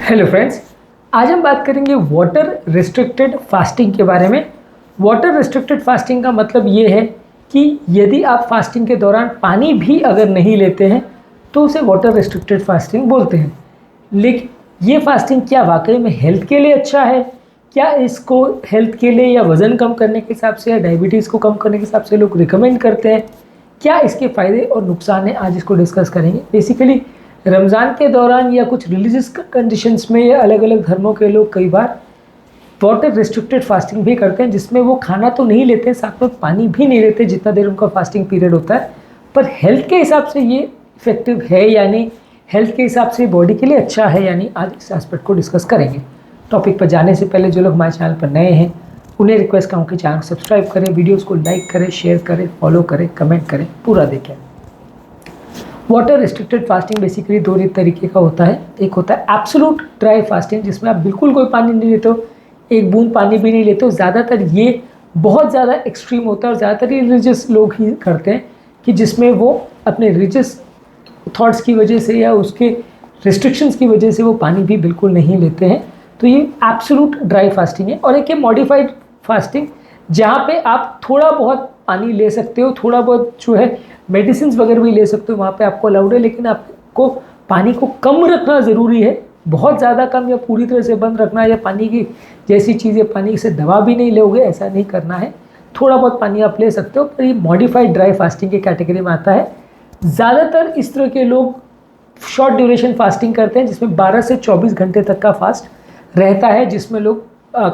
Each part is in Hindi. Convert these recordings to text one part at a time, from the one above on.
हेलो फ्रेंड्स, आज हम बात करेंगे वाटर रिस्ट्रिक्टेड फास्टिंग के बारे में। वाटर रिस्ट्रिक्टेड फास्टिंग का मतलब ये है कि यदि आप फास्टिंग के दौरान पानी भी अगर नहीं लेते हैं तो उसे वाटर रिस्ट्रिक्टेड फास्टिंग बोलते हैं। लेकिन ये फास्टिंग क्या वाकई में हेल्थ के लिए अच्छा है? क्या इसको हेल्थ के लिए या वज़न कम करने के हिसाब से या डायबिटीज़ को कम करने के हिसाब से लोग रिकमेंड करते हैं? क्या इसके फ़ायदे और नुकसान हैं, आज इसको डिस्कस करेंगे। बेसिकली रमज़ान के दौरान या कुछ रिलीजियस कंडीशंस में या अलग अलग धर्मों के लोग कई बार वाटर रिस्ट्रिक्टेड फास्टिंग भी करते हैं, जिसमें वो खाना तो नहीं लेते, साथ में पानी भी नहीं लेते जितना देर उनका फास्टिंग पीरियड होता है। पर हेल्थ के हिसाब से ये इफेक्टिव है, यानी हेल्थ के हिसाब से बॉडी के लिए अच्छा है, यानी आज इस एस्पेक्ट को डिस्कस करेंगे। टॉपिक पर जाने से पहले जो लोग हमारे चैनल पर नए हैं उन्हें रिक्वेस्ट करूँ कि चैनल को सब्सक्राइब करें, वीडियोज़ को लाइक करें, शेयर करें, फॉलो करें, कमेंट करें, पूरा देखें। वाटर रिस्ट्रिक्टेड फास्टिंग बेसिकली दो तरीके का होता है। एक होता है एब्सोल्यूट ड्राई फास्टिंग, जिसमें आप बिल्कुल कोई पानी नहीं लेते हो, एक बूंद पानी भी नहीं लेते हो। ज़्यादातर ये बहुत ज़्यादा एक्सट्रीम होता है और ज़्यादातर ये रिलीजियस लोग ही करते हैं कि जिसमें वो अपने रिलीजियस थॉट्स की वजह से या उसके रिस्ट्रिक्शंस की वजह से वो पानी भी बिल्कुल नहीं लेते हैं। तो ये एब्सोल्यूट ड्राई फास्टिंग है। और एक है मॉडिफाइड फास्टिंग, जहाँ पे आप थोड़ा बहुत पानी ले सकते हो, थोड़ा बहुत जो है मेडिसिन वगैरह भी ले सकते हो, वहाँ पे आपको अलाउड है। लेकिन आपको पानी को कम रखना ज़रूरी है, बहुत ज़्यादा कम या पूरी तरह से बंद रखना, या पानी की जैसी चीज़ें पानी से दवा भी नहीं लोगे ऐसा नहीं करना है। थोड़ा बहुत पानी आप ले सकते हो, पर ये मॉडिफाइड ड्राई फास्टिंग की कैटेगरी में आता है। ज़्यादातर इस तरह के लोग शॉर्ट ड्यूरेशन फास्टिंग करते हैं, जिसमें 12 से 24 घंटे तक का फास्ट रहता है, जिसमें लोग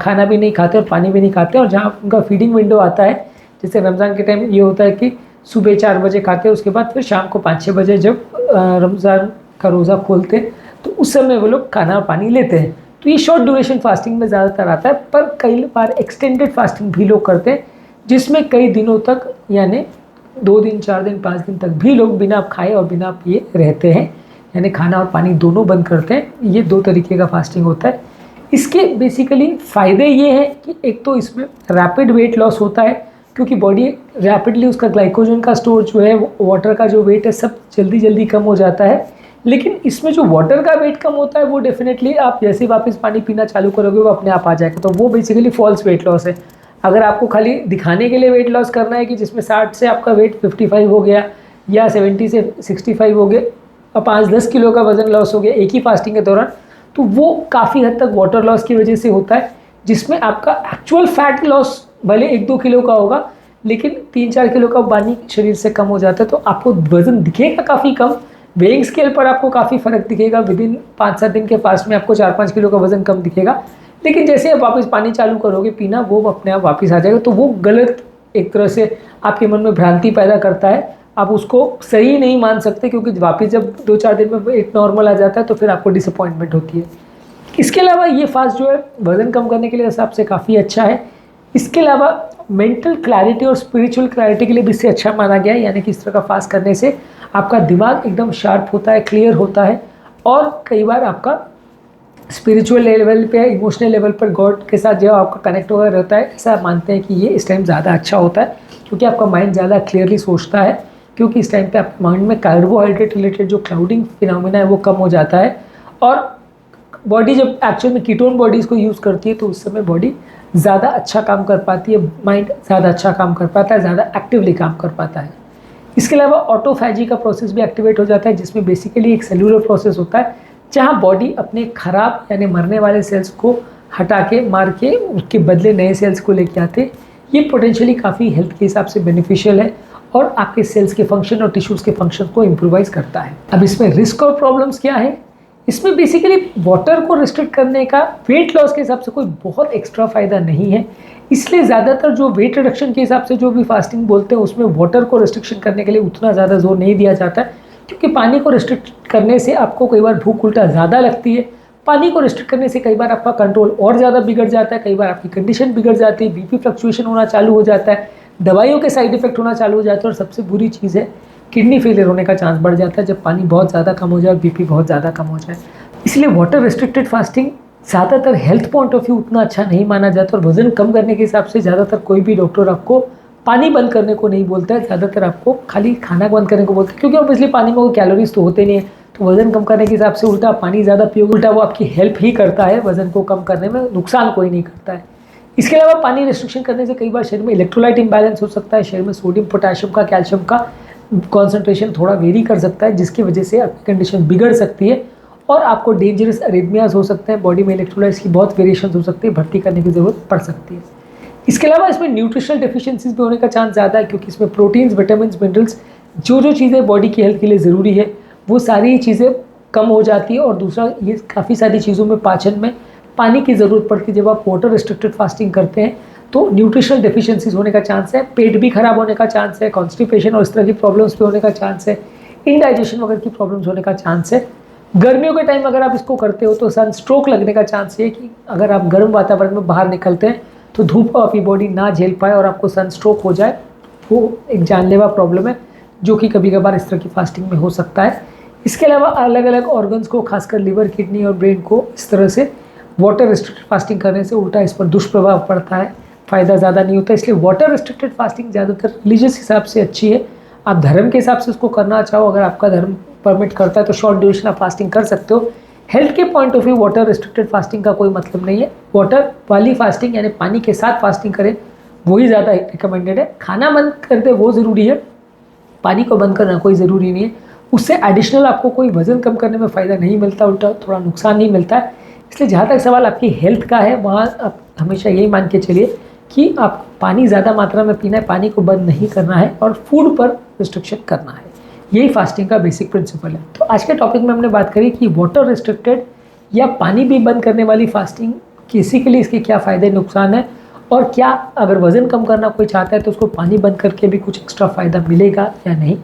खाना भी नहीं खाते और पानी भी नहीं खाते। और जहाँ उनका फीडिंग विंडो आता है, जैसे रमज़ान के टाइम ये होता है कि सुबह 4 बजे खाते हैं, उसके बाद फिर शाम को 5-6 बजे जब रमज़ान का रोज़ा खोलते हैं तो उस समय वो लोग खाना और पानी लेते हैं। तो ये शॉर्ट ड्यूरेशन फास्टिंग में ज़्यादातर आता है। पर कई बार एक्सटेंडेड फास्टिंग भी लोग करते हैं, जिसमें कई दिनों तक, यानी 2 दिन, 4 दिन, 5 दिन तक भी लोग बिना खाए और बिना पिए रहते हैं, यानी खाना और पानी दोनों बंद करते हैं। ये 2 तरीके का फास्टिंग होता है। इसके बेसिकली फ़ायदे ये हैं कि एक तो इसमें रैपिड वेट लॉस होता है, क्योंकि बॉडी रैपिडली उसका ग्लाइकोजन का स्टोर जो है, वाटर का जो वेट है, सब जल्दी जल्दी कम हो जाता है। लेकिन इसमें जो वाटर का वेट कम होता है वो डेफिनेटली आप जैसे वापस पानी पीना चालू करोगे वो अपने आप आ जाएगा। तो वो बेसिकली फॉल्स वेट लॉस है। अगर आपको खाली दिखाने के लिए वेट लॉस करना है कि जिसमें 60 से आपका वेट 55 हो गया या 70 से 65 हो गया और 5-10 किलो का वज़न लॉस हो गया एक ही फास्टिंग के दौरान, तो वो काफ़ी हद तक वाटर लॉस की वजह से होता है, जिसमें आपका एक्चुअल फैट लॉस भले 1-2 किलो का होगा, लेकिन 3-4 किलो का पानी शरीर से कम हो जाता है। तो आपको वज़न दिखेगा काफ़ी कम, वेइंग स्केल पर आपको काफ़ी फ़र्क दिखेगा, विदिन 5-7 दिन के फास्ट में आपको 4-5 किलो का वज़न कम दिखेगा। लेकिन जैसे आप वापस पानी चालू करोगे पीना, वो अपने आप वापस आ जाएगा। तो वो गलत एक तरह से आपके मन में भ्रांति पैदा करता है। आप उसको सही नहीं मान सकते, क्योंकि वापस जब 2-4 दिन में वेट नॉर्मल आ जाता है तो फिर आपको डिसअपॉइंटमेंट होती है। इसके अलावा ये फास्ट जो है वज़न कम करने के लिए हिसाब से काफ़ी अच्छा है। इसके अलावा मेंटल क्लैरिटी और स्पिरिचुअल क्लैरिटी के लिए भी इससे अच्छा माना गया है, यानी कि इस तरह का फास्ट करने से आपका दिमाग एकदम शार्प होता है, क्लियर होता है, और कई बार आपका स्पिरिचुअल लेवल पे, इमोशनल लेवल पर गॉड के साथ जो आपका कनेक्ट वगैरह रहता है, ऐसा मानते हैं कि ये इस टाइम ज़्यादा अच्छा होता है, क्योंकि आपका माइंड ज़्यादा क्लियरली सोचता है, क्योंकि इस टाइम पे आपके माइंड में कार्बोहाइड्रेट रिलेटेड जो क्लाउडिंग फिनोमेना है वो कम हो जाता है। और बॉडी जब एक्चुअल में कीटोन बॉडीज़ को यूज़ करती है तो उस समय बॉडी ज़्यादा अच्छा काम कर पाती है, माइंड ज़्यादा अच्छा काम कर पाता है, ज़्यादा एक्टिवली काम कर पाता है। इसके अलावा ऑटोफैजी का प्रोसेस भी एक्टिवेट हो जाता है, जिसमें बेसिकली एक सेलुलर प्रोसेस होता है, जहाँ बॉडी अपने ख़राब यानी मरने वाले सेल्स को हटा के, मार के, उसके बदले नए सेल्स को लेके आते। ये पोटेंशियली काफ़ी हेल्थ के हिसाब से बेनिफिशियल है और आपके सेल्स के फंक्शन और टिश्यूज़ के फंक्शन को इम्प्रूवाइज करता है। अब इसमें रिस्क और प्रॉब्लम्स क्या है? इसमें बेसिकली वाटर को रिस्ट्रिक्ट करने का वेट लॉस के हिसाब से कोई बहुत एक्स्ट्रा फ़ायदा नहीं है। इसलिए ज़्यादातर जो वेट रिडक्शन के हिसाब से जो भी फास्टिंग बोलते हैं उसमें वाटर को रिस्ट्रिक्शन करने के लिए उतना ज़्यादा जोर नहीं दिया जाता है, क्योंकि पानी को रिस्ट्रिक्ट करने से आपको कई बार भूख उल्टा ज़्यादा लगती है। पानी को रिस्ट्रिक्ट करने से कई बार आपका कंट्रोल और ज़्यादा बिगड़ जाता है, कई बार आपकी कंडीशन बिगड़ जाती है, बीपी फ्लक्चुएशन होना चालू हो जाता है, दवाइयों के साइड इफेक्ट होना चालू हो जाता है, और सबसे बुरी चीज़ है किडनी फेलियर होने का चांस बढ़ जाता है जब पानी बहुत ज़्यादा कम हो जाए और बीपी बहुत ज़्यादा कम हो जाए। इसलिए वाटर रिस्ट्रिक्टेड फास्टिंग ज़्यादातर हेल्थ पॉइंट ऑफ व्यू उतना अच्छा नहीं माना जाता, और वज़न कम करने के हिसाब से ज़्यादातर कोई भी डॉक्टर आपको पानी बंद करने को नहीं बोलता है, ज़्यादातर आपको खाली खाना बंद करने को बोलते हैं, क्योंकि ऑब्वियसली पानी में कोई कैलोरीज तो होते नहीं है, वज़न कम करने के हिसाब से उल्टा पानी ज़्यादा पियोगे, उल्टा वो आपकी हेल्प ही करता है वज़न को कम करने में, नुकसान कोई नहीं करता है। इसके अलावा पानी रिस्ट्रिक्शन करने से कई बार शरीर में इलेक्ट्रोलाइट इम्बैलेंस हो सकता है, शरीर में सोडियम पोटेशियम का कैल्शियम का कॉन्सेंट्रेशन थोड़ा वेरी कर सकता है, जिसकी वजह से आपकी कंडीशन बिगड़ सकती है और आपको डेंजरस अरिथमियाज हो सकते हैं, बॉडी में इलेक्ट्रोलाइट्स की बहुत वेरिएशन हो सकती है, भर्ती करने की ज़रूरत पड़ सकती है। इसके अलावा इसमें न्यूट्रिशनल डेफिशिएंसीज भी होने का चांस ज़्यादा है, क्योंकि इसमें प्रोटीन्स, विटामिन, मिनरल्स, जो चीज़ें बॉडी की हेल्थ के लिए ज़रूरी है वो सारी चीज़ें कम हो जाती है। और दूसरा, ये काफ़ी सारी चीज़ों में पाचन में पानी की ज़रूरत पड़ती है। जब आप वाटर रिस्ट्रिक्टेड फास्टिंग करते हैं तो न्यूट्रिशनल डेफिशिएंसीज होने का चांस है, पेट भी खराब होने का चांस है, कॉन्स्टिपेशन और इस तरह की प्रॉब्लम्स भी होने का चांस है, इंडाइजेशन वगैरह की प्रॉब्लम्स होने का चांस है। गर्मियों के टाइम अगर आप इसको करते हो तो सनस्ट्रोक लगने का चांस है कि अगर आप गर्म वातावरण में बाहर निकलते हैं तो धूप को आपकी बॉडी ना झेल पाए और आपको सनस्ट्रोक हो जाए, वो एक जानलेवा प्रॉब्लम है जो कि कभी कभार इस तरह की फास्टिंग में हो सकता है। इसके अलावा अलग अलग ऑर्गन्स को, खासकर लिवर, किडनी और ब्रेन को इस तरह से वाटर रिस्ट्रिक्टेड फास्टिंग करने से उल्टा इस पर दुष्प्रभाव पड़ता है, फ़ायदा ज़्यादा नहीं होता। इसलिए वाटर रिस्ट्रिक्टेड फास्टिंग ज़्यादातर रिलीजियस हिसाब से अच्छी है। आप धर्म के हिसाब से उसको करना चाहो, अगर आपका धर्म परमिट करता है तो शॉर्ट ड्यूरेशन आप फास्टिंग कर सकते हो। हेल्थ के point of view water restricted fasting का कोई मतलब नहीं है। वाटर वाली फास्टिंग यानी पानी के साथ फास्टिंग करें वही ज़्यादा रिकमेंडेड है। खाना बंद कर दे वो ज़रूरी है, पानी को बंद करना कोई ज़रूरी नहीं है। उससे एडिशनल आपको कोई वज़न कम करने में फ़ायदा नहीं मिलता, उल्टा थोड़ा नुकसान ही मिलता है। इसलिए जहाँ तक सवाल आपकी हेल्थ का है, वहाँ आप हमेशा यही मान के चलिए कि आपको पानी ज़्यादा मात्रा में पीना है, पानी को बंद नहीं करना है और फूड पर रिस्ट्रिक्शन करना है। यही फास्टिंग का बेसिक प्रिंसिपल है। तो आज के टॉपिक में हमने बात करी कि वाटर रिस्ट्रिक्टेड या पानी भी बंद करने वाली फास्टिंग किसी के लिए इसके क्या फ़ायदे नुकसान है, और क्या अगर वज़न कम करना कोई चाहता है तो उसको पानी बंद करके भी कुछ एक्स्ट्रा फ़ायदा मिलेगा या नहीं।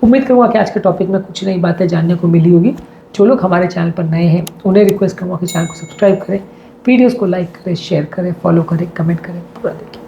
उम्मीद करूँगा कि आज के टॉपिक में कुछ नई बातें जानने को मिली होगी। जो लोग हमारे चैनल पर नए हैं उन्हें रिक्वेस्ट करूँगा कि चैनल को सब्सक्राइब करें, वीडियोज़ को लाइक करें, शेयर करें, फॉलो करें, कमेंट करें, पूरा देखें।